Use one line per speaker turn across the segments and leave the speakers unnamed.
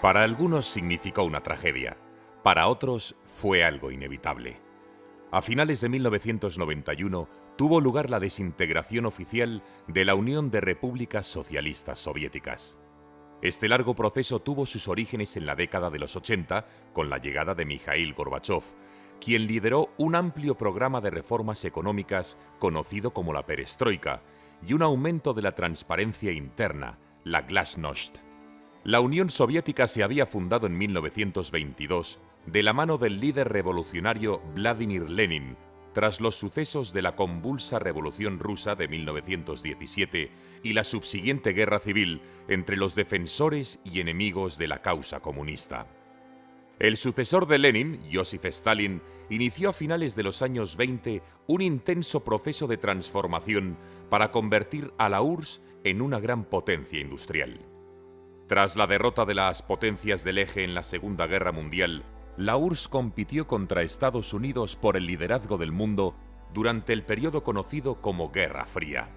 Para algunos significó una tragedia, para otros fue algo inevitable. A finales de 1991 tuvo lugar la desintegración oficial de la Unión de Repúblicas Socialistas Soviéticas. Este largo proceso tuvo sus orígenes en la década de los 80 con la llegada de Mikhail Gorbachov, quien lideró un amplio programa de reformas económicas conocido como la perestroika y un aumento de la transparencia interna, la glasnost. La Unión Soviética se había fundado en 1922 de la mano del líder revolucionario Vladimir Lenin, tras los sucesos de la convulsa Revolución Rusa de 1917 y la subsiguiente guerra civil entre los defensores y enemigos de la causa comunista. El sucesor de Lenin, Joseph Stalin, inició a finales de los años 20 un intenso proceso de transformación para convertir a la URSS en una gran potencia industrial. Tras la derrota de las potencias del eje en la Segunda Guerra Mundial, la URSS compitió contra Estados Unidos por el liderazgo del mundo durante el periodo conocido como Guerra Fría.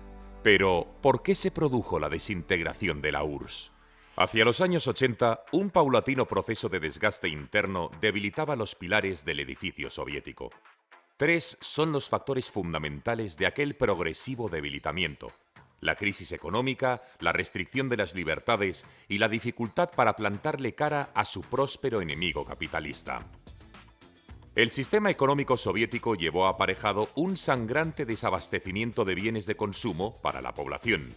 Pero, ¿por qué se produjo la desintegración de la URSS? Hacia los años 80, un paulatino proceso de desgaste interno debilitaba los pilares del edificio soviético. Tres son los factores fundamentales de aquel progresivo debilitamiento: la crisis económica, la restricción de las libertades y la dificultad para plantarle cara a su próspero enemigo capitalista. El sistema económico soviético llevó aparejado un sangrante desabastecimiento de bienes de consumo para la población.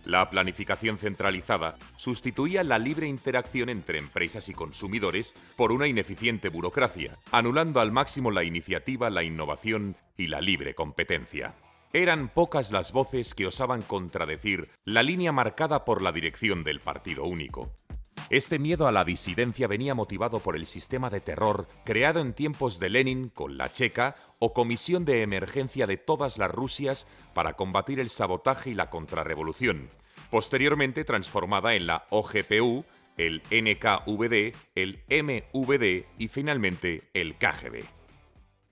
La planificación centralizada sustituía la libre interacción entre empresas y consumidores por una ineficiente burocracia, anulando al máximo la iniciativa, la innovación y la libre competencia. Eran pocas las voces que osaban contradecir la línea marcada por la dirección del Partido Único. Este miedo a la disidencia venía motivado por el sistema de terror creado en tiempos de Lenin con la Checa o Comisión de Emergencia de todas las Rusias para combatir el sabotaje y la contrarrevolución, posteriormente transformada en la OGPU, el NKVD, el MVD y finalmente el KGB.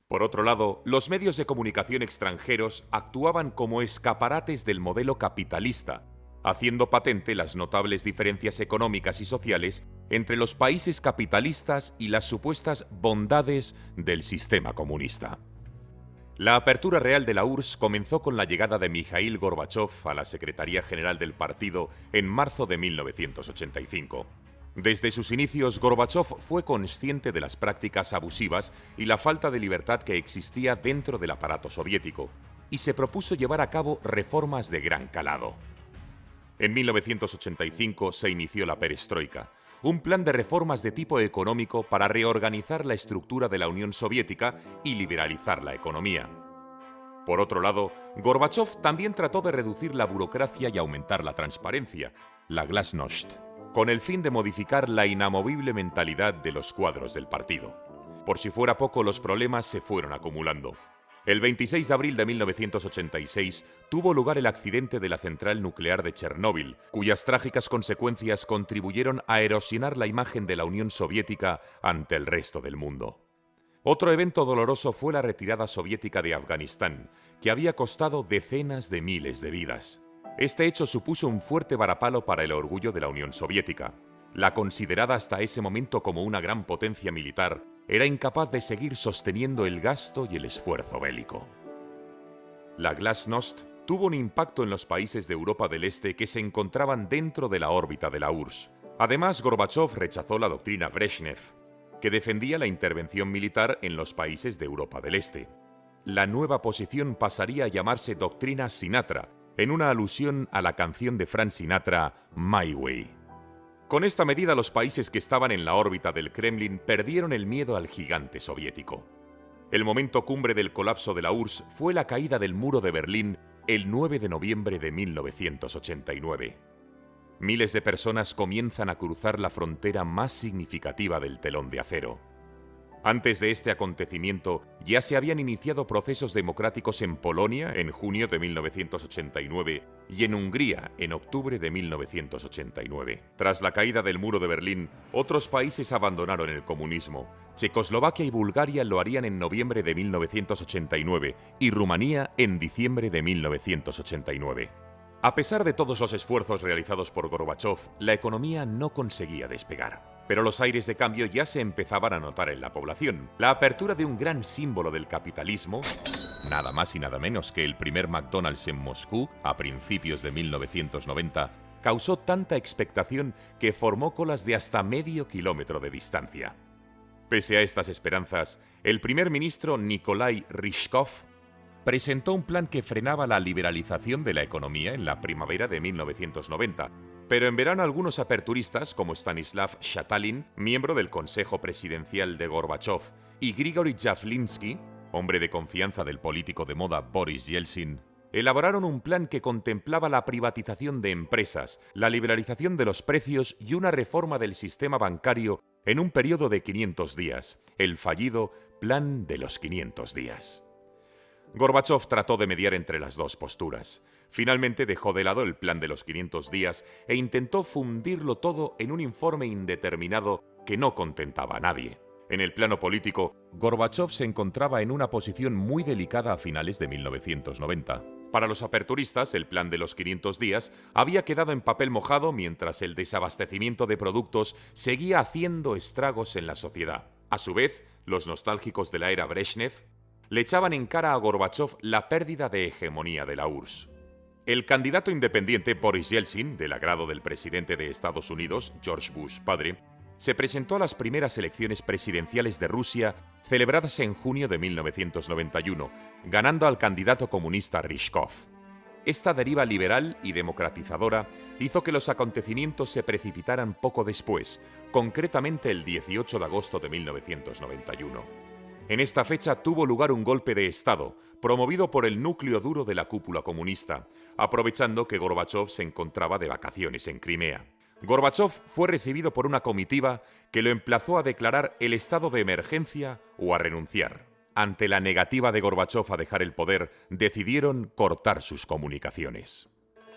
Por otro lado, los medios de comunicación extranjeros actuaban como escaparates del modelo capitalista, haciendo patente las notables diferencias económicas y sociales entre los países capitalistas y las supuestas bondades del sistema comunista. La apertura real de la URSS comenzó con la llegada de Mikhail Gorbachov a la Secretaría General del partido en marzo de 1985. Desde sus inicios, Gorbachov fue consciente de las prácticas abusivas y la falta de libertad que existía dentro del aparato soviético, y se propuso llevar a cabo reformas de gran calado. En 1985 se inició la perestroika, un plan de reformas de tipo económico para reorganizar la estructura de la Unión Soviética y liberalizar la economía. Por otro lado, Gorbachov también trató de reducir la burocracia y aumentar la transparencia, la glasnost, con el fin de modificar la inamovible mentalidad de los cuadros del partido. Por si fuera poco, los problemas se fueron acumulando. El 26 de abril de 1986 tuvo lugar el accidente de la central nuclear de Chernóbil, cuyas trágicas consecuencias contribuyeron a erosionar la imagen de la Unión Soviética ante el resto del mundo. Otro evento doloroso fue la retirada soviética de Afganistán, que había costado decenas de miles de vidas. Este hecho supuso un fuerte varapalo para el orgullo de la Unión Soviética. La considerada hasta ese momento como una gran potencia militar, era incapaz de seguir sosteniendo el gasto y el esfuerzo bélico. La glasnost tuvo un impacto en los países de Europa del Este que se encontraban dentro de la órbita de la URSS. Además, Gorbachov rechazó la doctrina Brezhnev, que defendía la intervención militar en los países de Europa del Este. La nueva posición pasaría a llamarse doctrina Sinatra, en una alusión a la canción de Frank Sinatra, My Way. Con esta medida, los países que estaban en la órbita del Kremlin perdieron el miedo al gigante soviético. El momento cumbre del colapso de la URSS fue la caída del muro de Berlín el 9 de noviembre de 1989. Miles de personas comienzan a cruzar la frontera más significativa del telón de acero. Antes de este acontecimiento, ya se habían iniciado procesos democráticos en Polonia en junio de 1989 y en Hungría en octubre de 1989. Tras la caída del muro de Berlín, otros países abandonaron el comunismo. Checoslovaquia y Bulgaria lo harían en noviembre de 1989 y Rumanía en diciembre de 1989. A pesar de todos los esfuerzos realizados por Gorbachov, la economía no conseguía despegar. Pero los aires de cambio ya se empezaban a notar en la población. La apertura de un gran símbolo del capitalismo, nada más y nada menos que el primer McDonald's en Moscú a principios de 1990, causó tanta expectación que formó colas de hasta medio kilómetro de distancia. Pese a estas esperanzas, el primer ministro Nikolai Ryzhkov presentó un plan que frenaba la liberalización de la economía en la primavera de 1990. Pero en verano algunos aperturistas, como Stanislav Shatalin, miembro del Consejo Presidencial de Gorbachov, y Grigory Yavlinsky, hombre de confianza del político de moda Boris Yeltsin, elaboraron un plan que contemplaba la privatización de empresas, la liberalización de los precios y una reforma del sistema bancario en un periodo de 500 días, el fallido Plan de los 500 días. Gorbachov trató de mediar entre las dos posturas. Finalmente dejó de lado el plan de los 500 días e intentó fundirlo todo en un informe indeterminado que no contentaba a nadie. En el plano político, Gorbachov se encontraba en una posición muy delicada a finales de 1990. Para los aperturistas, el plan de los 500 días había quedado en papel mojado mientras el desabastecimiento de productos seguía haciendo estragos en la sociedad. A su vez, los nostálgicos de la era Brezhnev le echaban en cara a Gorbachov la pérdida de hegemonía de la URSS. El candidato independiente Boris Yeltsin, del agrado del presidente de Estados Unidos, George Bush padre, se presentó a las primeras elecciones presidenciales de Rusia celebradas en junio de 1991, ganando al candidato comunista Ryzhkov. Esta deriva liberal y democratizadora hizo que los acontecimientos se precipitaran poco después, concretamente el 18 de agosto de 1991. En esta fecha tuvo lugar un golpe de Estado, promovido por el núcleo duro de la cúpula comunista, aprovechando que Gorbachov se encontraba de vacaciones en Crimea. Gorbachov fue recibido por una comitiva que lo emplazó a declarar el estado de emergencia o a renunciar. Ante la negativa de Gorbachov a dejar el poder, decidieron cortar sus comunicaciones.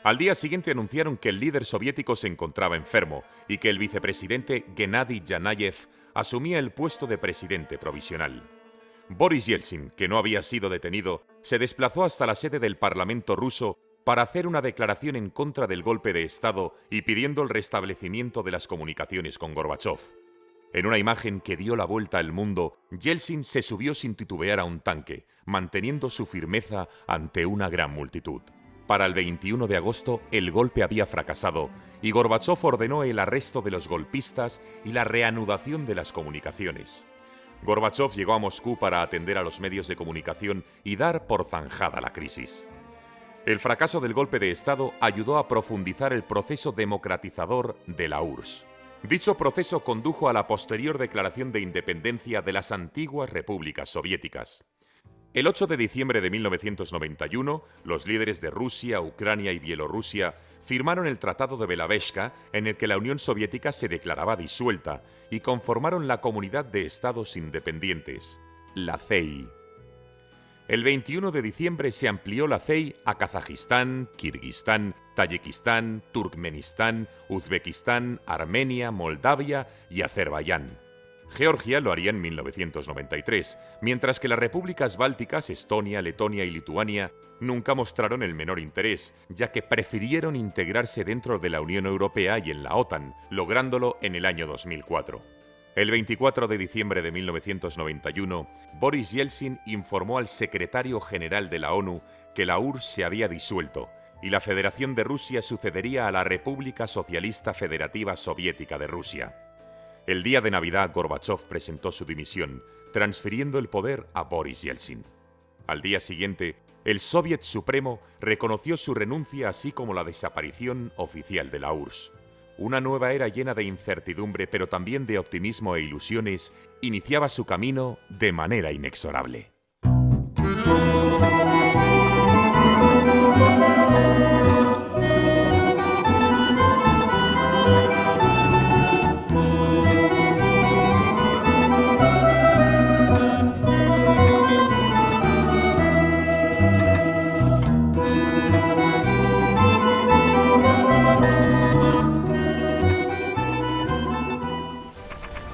Al día siguiente anunciaron que el líder soviético se encontraba enfermo y que el vicepresidente Gennady Yanayev asumía el puesto de presidente provisional. Boris Yeltsin, que no había sido detenido, se desplazó hasta la sede del Parlamento ruso para hacer una declaración en contra del golpe de Estado y pidiendo el restablecimiento de las comunicaciones con Gorbachov. En una imagen que dio la vuelta al mundo, Yeltsin se subió sin titubear a un tanque, manteniendo su firmeza ante una gran multitud. Para el 21 de agosto, el golpe había fracasado y Gorbachov ordenó el arresto de los golpistas y la reanudación de las comunicaciones. Gorbachov llegó a Moscú para atender a los medios de comunicación y dar por zanjada la crisis. El fracaso del golpe de Estado ayudó a profundizar el proceso democratizador de la URSS. Dicho proceso condujo a la posterior declaración de independencia de las antiguas repúblicas soviéticas. El 8 de diciembre de 1991, los líderes de Rusia, Ucrania y Bielorrusia firmaron el Tratado de Belaveshka, en el que la Unión Soviética se declaraba disuelta, y conformaron la Comunidad de Estados Independientes, la CEI. El 21 de diciembre se amplió la CEI a Kazajistán, Kirguistán, Tayikistán, Turkmenistán, Uzbekistán, Armenia, Moldavia y Azerbaiyán. Georgia lo haría en 1993, mientras que las repúblicas bálticas, Estonia, Letonia y Lituania, nunca mostraron el menor interés, ya que prefirieron integrarse dentro de la Unión Europea y en la OTAN, lográndolo en el año 2004. El 24 de diciembre de 1991, Boris Yeltsin informó al secretario general de la ONU que la URSS se había disuelto y la Federación de Rusia sucedería a la República Socialista Federativa Soviética de Rusia. El día de Navidad, Gorbachov presentó su dimisión, transfiriendo el poder a Boris Yeltsin. Al día siguiente, el Soviet Supremo reconoció su renuncia así como la desaparición oficial de la URSS. Una nueva era llena de incertidumbre, pero también de optimismo e ilusiones, iniciaba su camino de manera inexorable.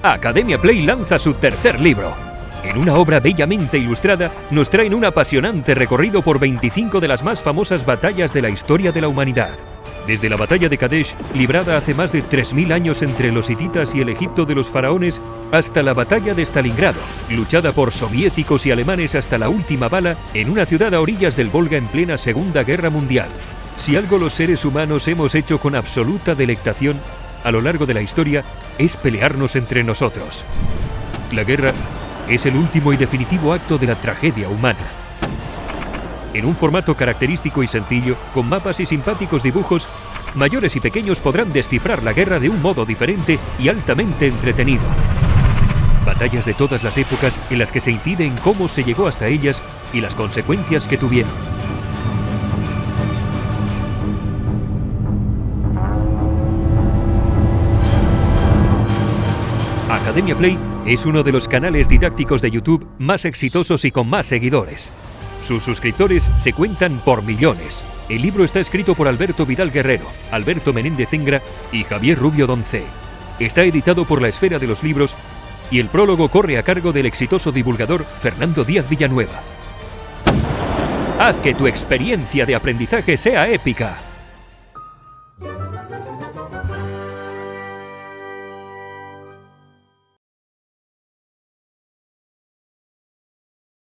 Academia Play lanza su tercer libro. En una obra bellamente ilustrada, nos traen un apasionante recorrido por 25 de las más famosas batallas de la historia de la humanidad. Desde la batalla de Kadesh, librada hace más de 3000 años entre los hititas y el Egipto de los faraones, hasta la batalla de Stalingrado, luchada por soviéticos y alemanes hasta la última bala en una ciudad a orillas del Volga en plena Segunda Guerra Mundial. Si algo los seres humanos hemos hecho con absoluta delectación a lo largo de la historia, es pelearnos entre nosotros. La guerra es el último y definitivo acto de la tragedia humana. En un formato característico y sencillo, con mapas y simpáticos dibujos, mayores y pequeños podrán descifrar la guerra de un modo diferente y altamente entretenido. Batallas de todas las épocas en las que se incide en cómo se llegó hasta ellas y las consecuencias que tuvieron. Academia Play es uno de los canales didácticos de YouTube más exitosos y con más seguidores. Sus suscriptores se cuentan por millones. El libro está escrito por Alberto Vidal Guerrero, Alberto Menéndez Ingra y Javier Rubio Doncé. Está editado por La Esfera de los Libros y el prólogo corre a cargo del exitoso divulgador Fernando Díaz Villanueva. Haz que tu experiencia de aprendizaje sea épica.